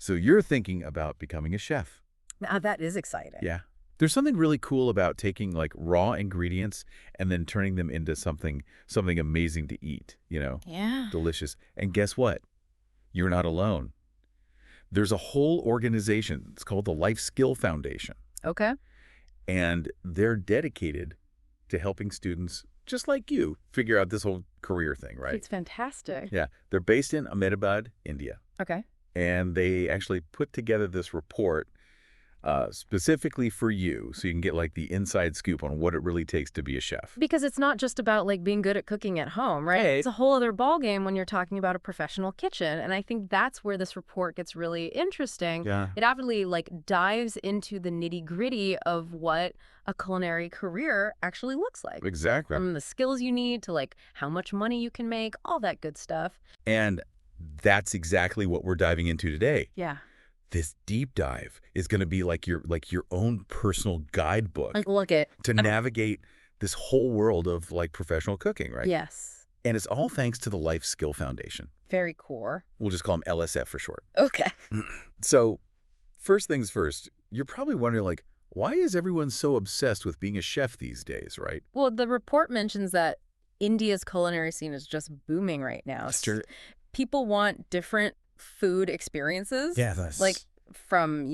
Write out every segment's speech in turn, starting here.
So you're thinking about becoming a chef. Now, that is exciting. Yeah. There's something really cool about taking like raw ingredients and then turning them into something amazing to eat, Yeah. delicious. And guess what? You're not alone. There's a whole organization. It's called the Life Skill Foundation. Okay. And they're dedicated to helping students just like you figure out this whole career thing, right? It's fantastic. Yeah. They're based in Ahmedabad, India. Okay. And they actually put together this report specifically for you, so you can get like the inside scoop on what it really takes to be a chef. Because it's not just about like being good at cooking at home, right? Hey. It's a whole other ballgame when you're talking about a professional kitchen. And I think that's where this report gets really interesting. Yeah. It actually like dives into the nitty-gritty of what a culinary career actually looks like. Exactly. From the skills you need to like how much money you can make, all that good stuff. And that's exactly what we're diving into today. Yeah. This deep dive is going to be like your own personal guidebook Like, look it. to navigate this whole world of like professional cooking, right? Yes. And it's all thanks to the Life Skill Foundation. Very core. We'll just call them LSF for short. Okay. So first things first, you're probably wondering like, why is everyone so obsessed with being a chef these days, right? Well, the report mentions that India's culinary scene is just booming right now. Sure. People want different food experiences. Yeah, that's... Like from,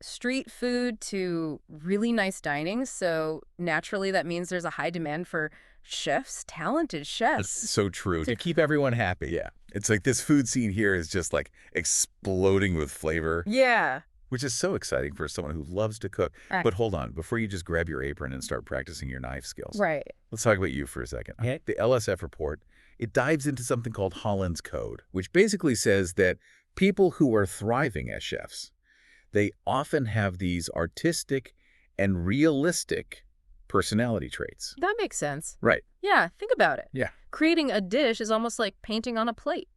street food to really nice dining. So naturally, that means there's a high demand for chefs, talented chefs. That's so true. To keep everyone happy. Yeah. It's like this food scene here is just like exploding with flavor. Yeah. Which is so exciting for someone who loves to cook. Right. But hold on, before you just grab your apron and start practicing your knife skills. Right. Let's talk about you for a second. Okay. The LSF report, it dives into something called Holland's Code, which basically says that people who are thriving as chefs, they often have these artistic and realistic personality traits. That makes sense. Right. Yeah, think about it. Yeah. Creating a dish is almost like painting on a plate,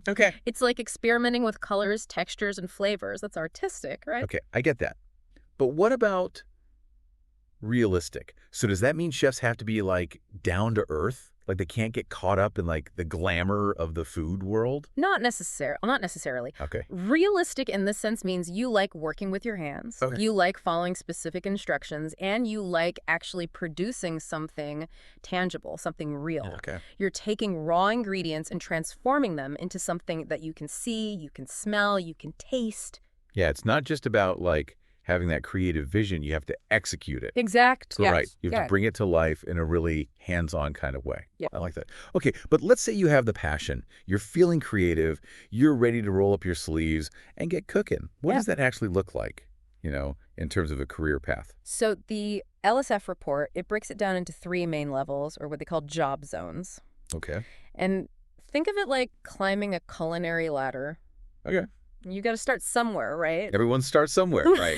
Okay. It's like experimenting with colors, textures, and flavors. That's artistic, right? Okay, I get that. But what about realistic? So does that mean chefs have to be like down to earth? Like they can't get caught up in like the glamour of the food world? Not necessarily. Okay. Realistic in this sense means you like working with your hands. Okay. You like following specific instructions, and you like actually producing something tangible, something real. Okay. You're taking raw ingredients and transforming them into something that you can see, you can smell, you can taste. Yeah, it's not just about like having that creative vision, you have to execute it. Exact. So, Yes. right. You have to bring it to life in a really hands-on kind of way. Yeah. I like that. Okay, but let's say you have the passion. You're feeling creative. You're ready to roll up your sleeves and get cooking. What does that actually look like, in terms of a career path? So the LSF report, it breaks it down into 3 main levels, or what they call job zones. Okay. And think of it like climbing a culinary ladder. Okay. You got to start somewhere, right? Everyone starts somewhere, right?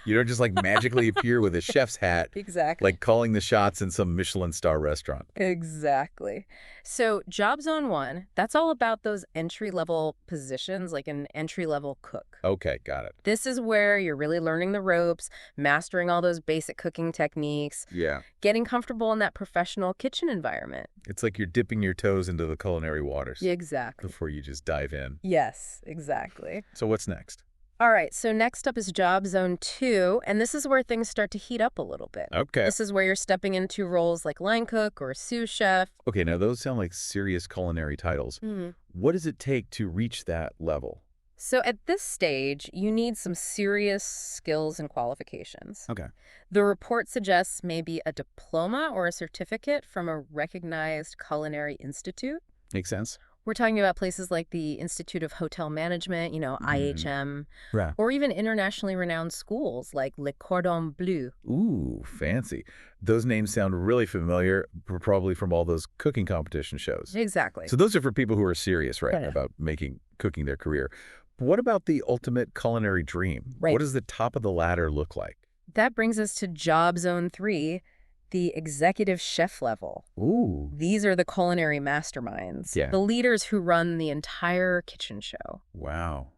You don't just like magically appear with a chef's hat, Exactly. like calling the shots in some Michelin star restaurant. Exactly. So job zone 1, that's all about those entry-level positions, like an entry-level cook. Okay, got it. This is where you're really learning the ropes, mastering all those basic cooking techniques, Yeah. getting comfortable in that professional kitchen environment. It's like you're dipping your toes into the culinary waters Exactly. before you just dive in. Yes, exactly. So what's next? All right, so next up is job zone 2, and this is where things start to heat up a little bit. Okay. This is where you're stepping into roles like line cook or sous chef. Okay, now those sound like serious culinary titles. What does it take to reach that level? So at this stage, you need some serious skills and qualifications. Okay. The report suggests maybe a diploma or a certificate from a recognized culinary institute. Makes sense. We're talking about places like the Institute of Hotel Management, IHM, Right. or even internationally renowned schools like Le Cordon Bleu. Ooh, fancy. Those names sound really familiar, probably from all those cooking competition shows. Exactly. So those are for people who are serious, right, Right. about cooking their career. But what about the ultimate culinary dream? Right. What does the top of the ladder look like? That brings us to job zone 3, the executive chef level. Ooh. These are the culinary masterminds, Yeah. the leaders who run the entire kitchen show. Wow.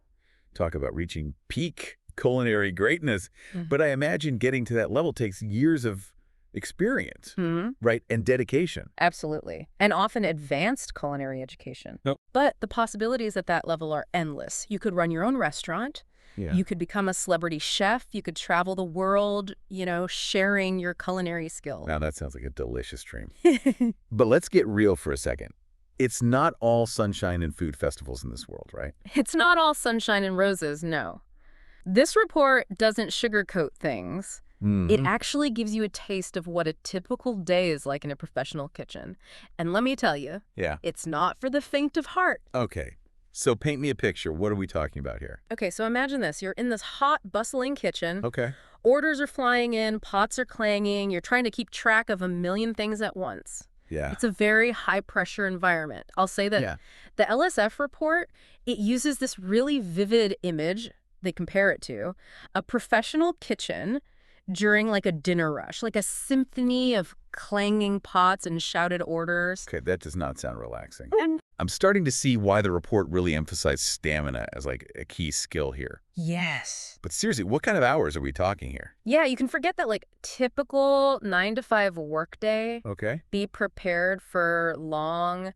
Talk about reaching peak culinary greatness. Mhm. But I imagine getting to that level takes years of experience, Hmm. right, and dedication. Absolutely. And often advanced culinary education. Nope. But the possibilities at that level are endless. You could run your own restaurant. Yeah. You could become a celebrity chef. You could travel the world, sharing your culinary skills. Now that sounds like a delicious dream. But let's get real for a second. It's not all sunshine and food festivals in this world, right? It's not all sunshine and roses, no. This report doesn't sugarcoat things. It actually gives you a taste of what a typical day is like in a professional kitchen. And let me tell you, Yeah. it's not for the faint of heart. Okay. So paint me a picture. What are we talking about here? Okay, so imagine this. You're in this hot, bustling kitchen. Okay. Orders are flying in, pots are clanging. You're trying to keep track of a million things at once. Yeah. It's a very high-pressure environment. I'll say that the LSF report, it uses this really vivid image, they compare it to, a professional kitchen during like a dinner rush, like a symphony of clanging pots and shouted orders. Okay, that does not sound relaxing. I'm starting to see why the report really emphasized stamina as like a key skill here. Yes. But seriously, what kind of hours are we talking here? Yeah, you can forget that like typical 9 to 5 workday. Okay. Be prepared for long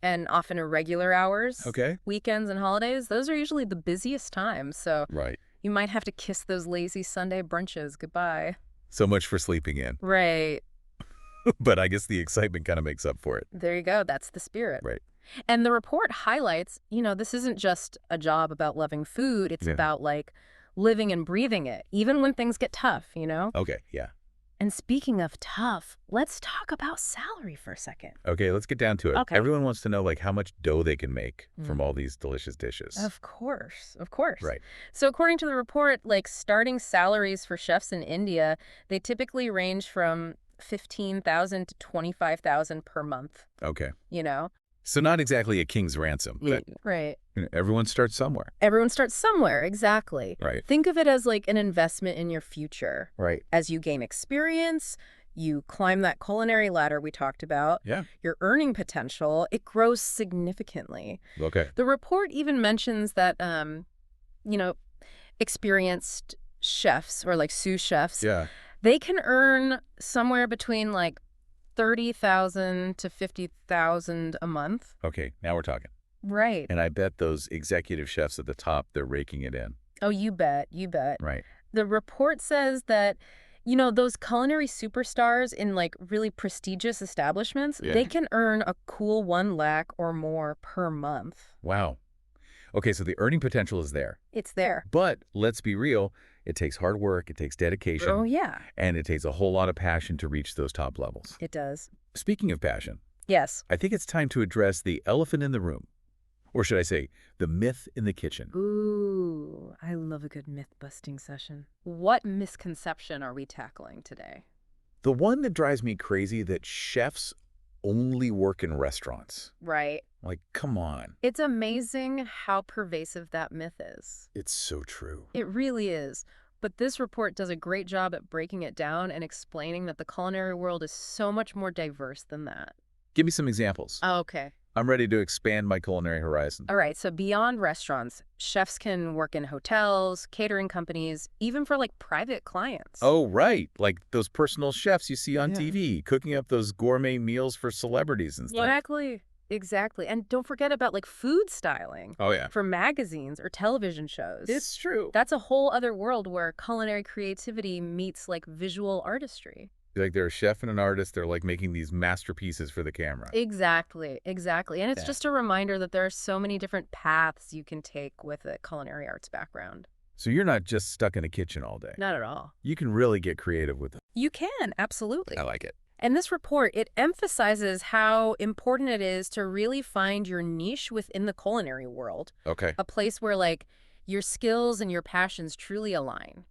and often irregular hours. Okay. Weekends and holidays, those are usually the busiest times. So Right. you might have to kiss those lazy Sunday brunches goodbye. So much for sleeping in. Right. But I guess the excitement kind of makes up for it. There you go. That's the spirit. Right. And the report highlights, this isn't just a job about loving food. It's about like living and breathing it, even when things get tough, Okay, yeah. And speaking of tough, let's talk about salary for a second. Okay, let's get down to it. Okay. Everyone wants to know like how much dough they can make from all these delicious dishes. Of course, of course. Right. So according to the report, like starting salaries for chefs in India, they typically range from 15,000 to 25,000 per month. Okay. You know? So not exactly a king's ransom, but Right. Everyone starts somewhere. Everyone starts somewhere, exactly. Right. Think of it as like an investment in your future. Right. As you gain experience, you climb that culinary ladder we talked about. Yeah. Your earning potential, it grows significantly. Okay. The report even mentions that, experienced chefs or like sous chefs, Yeah. they can earn somewhere between like 30,000 to 50,000 a month. Okay, now we're talking. Right. And I bet those executive chefs at the top, they're raking it in. Oh, you bet. You bet. Right. The report says that, those culinary superstars in like really prestigious establishments, they can earn a cool 1 lakh or more per month. Wow. Okay, so the earning potential is there. It's there. But let's be real, it takes hard work, it takes dedication. Oh, yeah. And it takes a whole lot of passion to reach those top levels. It does. Speaking of passion, Yes. I think it's time to address the elephant in the room. Or should I say, the myth in the kitchen. Ooh, I love a good myth-busting session. What misconception are we tackling today? The one that drives me crazy, that chefs only work in restaurants. Right. Like, come on. It's amazing how pervasive that myth is. It's so true. It really is. But this report does a great job at breaking it down and explaining that the culinary world is so much more diverse than that. Give me some examples. Okay. I'm ready to expand my culinary horizon. All right, so beyond restaurants, chefs can work in hotels, catering companies, even for like private clients. Oh, right. Like those personal chefs you see on TV, cooking up those gourmet meals for celebrities and stuff. Exactly. Exactly. And don't forget about like food styling. Oh, yeah. For magazines or television shows. It's true. That's a whole other world where culinary creativity meets like visual artistry. Like they're a chef and an artist. They're like making these masterpieces for the camera. Exactly. Exactly. And it's just a reminder that there are so many different paths you can take with a culinary arts background. So you're not just stuck in a kitchen all day. Not at all. You can really get creative with it. You can, absolutely. I like it. And this report, it emphasizes how important it is to really find your niche within the culinary world. Okay. A place where like your skills and your passions truly align.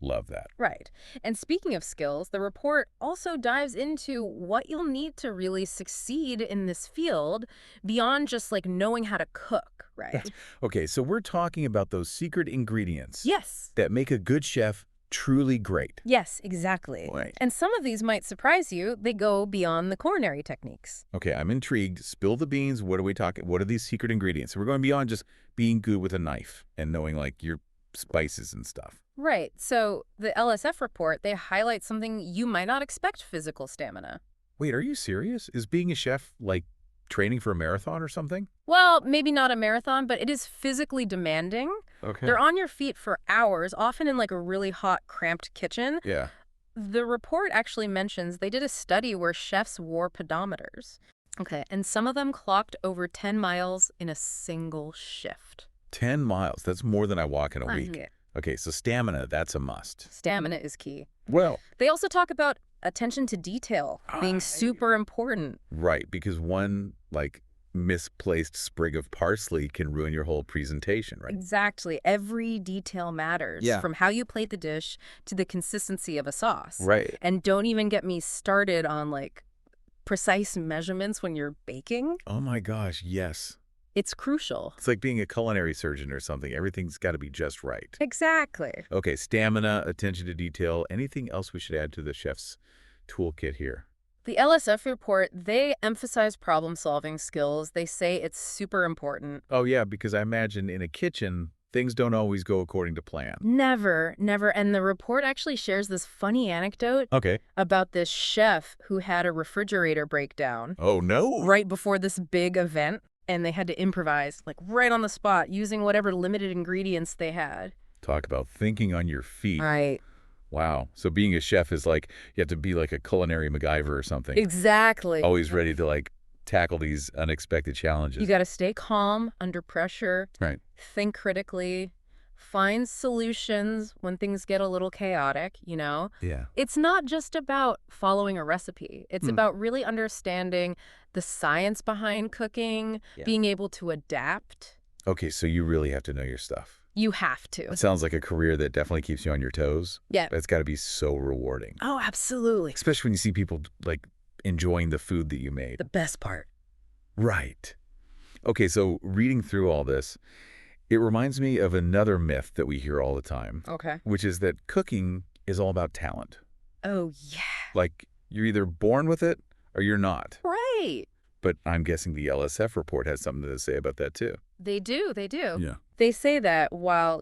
Love that. Right. And speaking of skills, the report also dives into what you'll need to really succeed in this field beyond just like knowing how to cook, right? Okay, so we're talking about those secret ingredients. Yes. That make a good chef truly great. Yes, exactly. Right. And some of these might surprise you. They go beyond the culinary techniques. Okay, I'm intrigued. Spill the beans. What are we talking? What are these secret ingredients? So we're going beyond just being good with a knife and knowing like your spices and stuff. Right. So the LSF report, they highlight something you might not expect: physical stamina. Wait, are you serious? Is being a chef like training for a marathon or something? Well, maybe not a marathon, but it is physically demanding. Okay. They're on your feet for hours, often in like a really hot, cramped kitchen. Yeah. The report actually mentions they did a study where chefs wore pedometers. Okay, and some of them clocked over 10 miles in a single shift. 10 miles. That's more than I walk in a week. Yeah. Okay, so stamina, that's a must. Stamina is key. Well, They also talk about attention to detail being super important. right, because one, like, misplaced sprig of parsley can ruin your whole presentation, right? Exactly. Every detail matters, Yeah. from how you plate the dish to the consistency of a sauce. Right. And don't even get me started on like precise measurements when you're baking. Oh my gosh, yes. It's crucial. It's like being a culinary surgeon or something. Everything's got to be just right. Exactly. Okay, stamina, attention to detail. Anything else we should add to the chef's toolkit here? The LSF report, they emphasize problem-solving skills. They say it's super important. Oh yeah, because I imagine in a kitchen, things don't always go according to plan. Never, never. And the report actually shares this funny anecdote Okay. about this chef who had a refrigerator breakdown Oh no. right before this big event, and they had to improvise, like right on the spot, using whatever limited ingredients they had. Talk about thinking on your feet. Right. Wow. So being a chef is like, you have to be like a culinary MacGyver or something. Exactly. Always ready to like tackle these unexpected challenges. You got to stay calm under pressure. Right. Think critically. Find solutions when things get a little chaotic, you know? Yeah. It's not just about following a recipe. It's about really understanding the science behind cooking, being able to adapt. Okay, so you really have to know your stuff. You have to. It sounds like a career that definitely keeps you on your toes. Yeah. That's got to be so rewarding. Oh, absolutely. Especially when you see people like enjoying the food that you made. The best part. Right. Okay, so reading through all this, it reminds me of another myth that we hear all the time, Okay. which is that cooking is all about talent. Oh, yeah. Like, you're either born with it or you're not. Right. But I'm guessing the LSF report has something to say about that, too. They do. They do. Yeah. They say that while,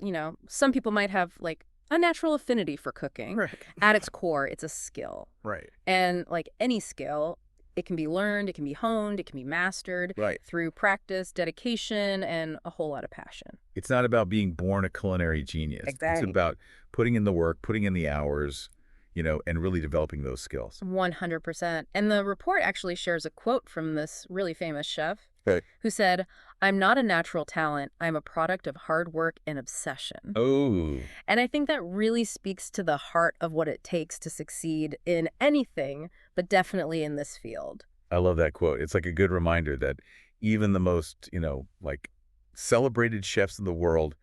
some people might have like a natural affinity for cooking, Right. at its core, it's a skill. Right. And like any skill, it can be learned, it can be honed, it can be mastered Right. through practice, dedication, and a whole lot of passion. It's not about being born a culinary genius. Exactly. It's about putting in the work, putting in the hours, and really developing those skills. 100%. And the report actually shares a quote from this really famous chef Okay. who said, "I'm not a natural talent. I'm a product of hard work and obsession." Oh. And I think that really speaks to the heart of what it takes to succeed in anything, but definitely in this field. I love that quote. It's like a good reminder that even the most, like celebrated chefs in the world,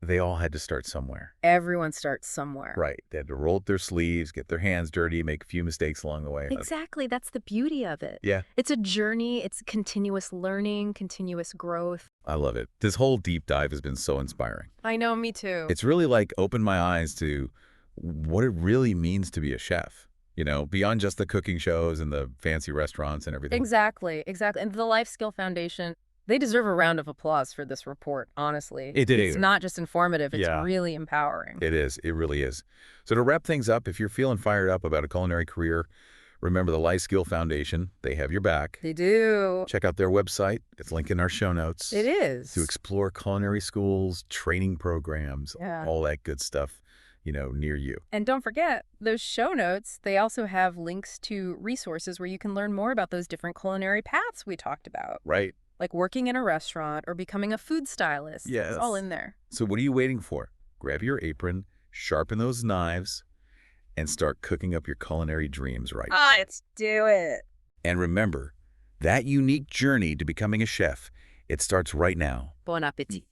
they all had to start somewhere. Everyone starts somewhere. Right. They had to roll up their sleeves, get their hands dirty, make a few mistakes along the way. Exactly. That's the beauty of it. Yeah. It's a journey. It's continuous learning, continuous growth. I love it. This whole deep dive has been so inspiring. I know, me too. It's really like opened my eyes to what it really means to be a chef, beyond just the cooking shows and the fancy restaurants and everything. Exactly. Exactly. And the Life Skill Foundation, they deserve a round of applause for this report, honestly. It's not just informative, it's really empowering. It is. It really is. So to wrap things up, if you're feeling fired up about a culinary career, remember the Life Skill Foundation. They have your back. They do. Check out their website. It's linked in our show notes. It is. To explore culinary schools, training programs, all that good stuff, near you. And don't forget, those show notes, they also have links to resources where you can learn more about those different culinary paths we talked about. Right. Like working in a restaurant or becoming a food stylist. Yes. It's all in there. So what are you waiting for? Grab your apron, sharpen those knives, and start cooking up your culinary dreams right. Let's do it. And remember, that unique journey to becoming a chef, it starts right now. Bon appétit.